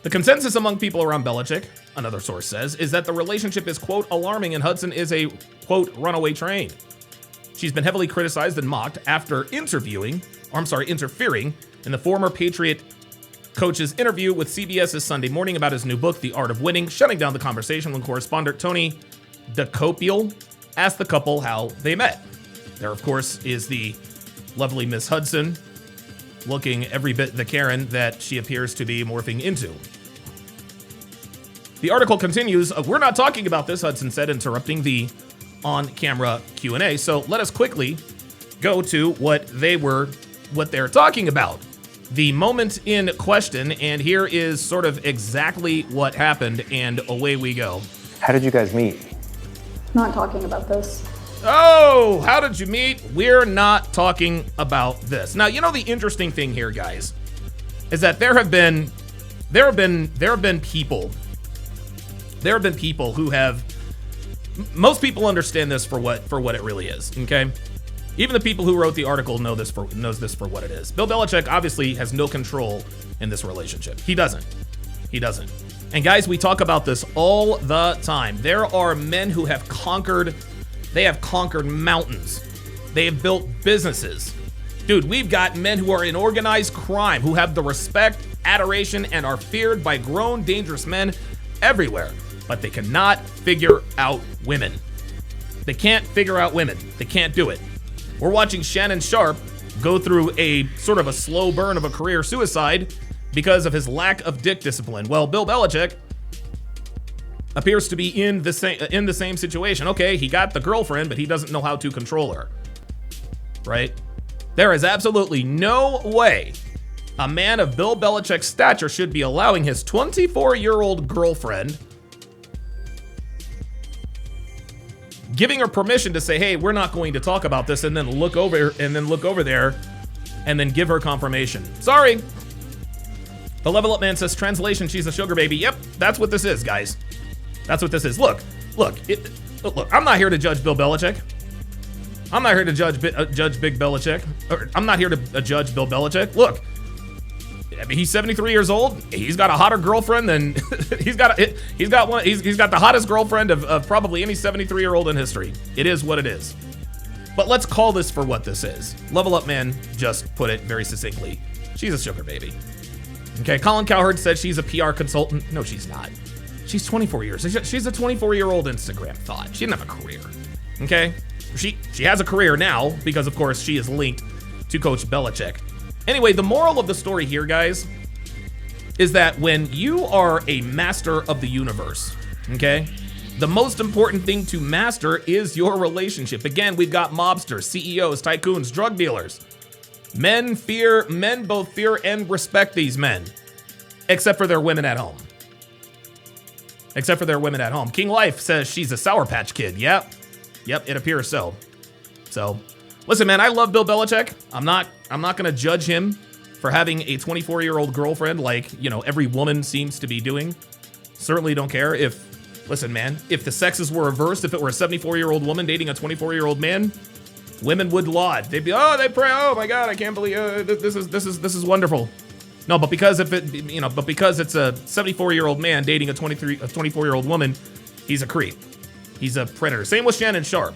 The consensus among people around Belichick, another source says, is that the relationship is, quote, alarming and Hudson is a, quote, runaway train. She's been heavily criticized and mocked after interfering in the former Patriot coach's interview with CBS's Sunday Morning about his new book, The Art of Winning, shutting down the conversation when correspondent Tony DeCopiel asked the couple how they met. There, of course, is the lovely Miss Hudson, looking every bit the Karen that she appears to be morphing into. The article continues, we're not talking about this, Hudson said, interrupting the on-camera Q&A. So let us quickly go to what they're talking about. The moment in question, and here is sort of exactly what happened, and away we go. How did you guys meet? Not talking about this. Oh, how did you meet? We're not talking about this. Now, you know the interesting thing here, guys, is that there have been people who have, most people understand this for what it really is, okay? Even the people who wrote the article knows this for what it is. Bill Belichick obviously has no control in this relationship. He doesn't. And guys, we talk about this all the time. There are men who have conquered mountains. They have built businesses. Dude, we've got men who are in organized crime, who have the respect, adoration, and are feared by grown, dangerous men everywhere. But they cannot figure out women. They can't figure out women. They can't do it. We're watching Shannon Sharpe go through a sort of a slow burn of a career suicide because of his lack of dick discipline. Well, Bill Belichick appears to be in the same situation. Okay, he got the girlfriend, but he doesn't know how to control her. Right? There is absolutely no way a man of Bill Belichick's stature should be allowing his 24-year-old girlfriend, giving her permission to say, hey, we're not going to talk about this, and then look over there and then give her confirmation. Sorry. The Level Up Man says, translation, she's a sugar baby. Yep, that's what this is, guys. That's what this is. Look, I'm not here to judge Bill Belichick. I'm not here to judge Big Belichick. Or I'm not here to judge Bill Belichick. Look, I mean, he's 73 years old. He's got a hotter girlfriend than he's got the hottest girlfriend of probably any 73-year-old in history. It is what it is. But let's call this for what this is. Level Up Man just put it very succinctly. She's a sugar baby. Okay, Colin Cowherd said she's a PR consultant. No, she's not. She's 24 years. She's a 24-year-old Instagram thought. She didn't have a career. Okay? She has a career now because, of course, she is linked to Coach Belichick. Anyway, the moral of the story here, guys, is that when you are a master of the universe, okay, the most important thing to master is your relationship. Again, we've got mobsters, CEOs, tycoons, drug dealers. Men both fear and respect these men, except for their women at home. King Life says she's a Sour Patch Kid. Yep, it appears so. So, listen, man, I love Bill Belichick. I'm not gonna judge him for having a 24-year-old girlfriend like, you know, every woman seems to be doing. Certainly don't care listen, man, if the sexes were reversed, if it were a 74-year-old woman dating a 24-year-old man, women would laud. They'd be, they pray, oh my God, I can't believe this is wonderful. No, but because it's a 74-year-old man dating a 24-year-old woman, he's a creep. He's a predator. Same with Shannon Sharpe.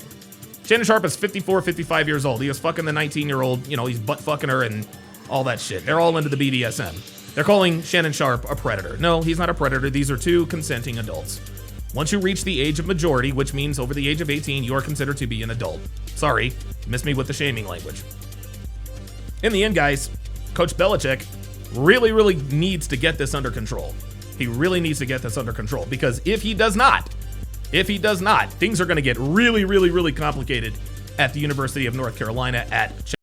Shannon Sharpe is 54, 55 years old. He was fucking the 19-year-old, he's butt fucking her and all that shit. They're all into the BDSM. They're calling Shannon Sharpe a predator. No, he's not a predator. These are two consenting adults. Once you reach the age of majority, which means over the age of 18, you are considered to be an adult. Sorry, missed me with the shaming language. In the end, guys, Coach Belichick really, really needs to get this under control. He really needs to get this under control because if he does not, things are going to get really, really, really complicated at the University of North Carolina at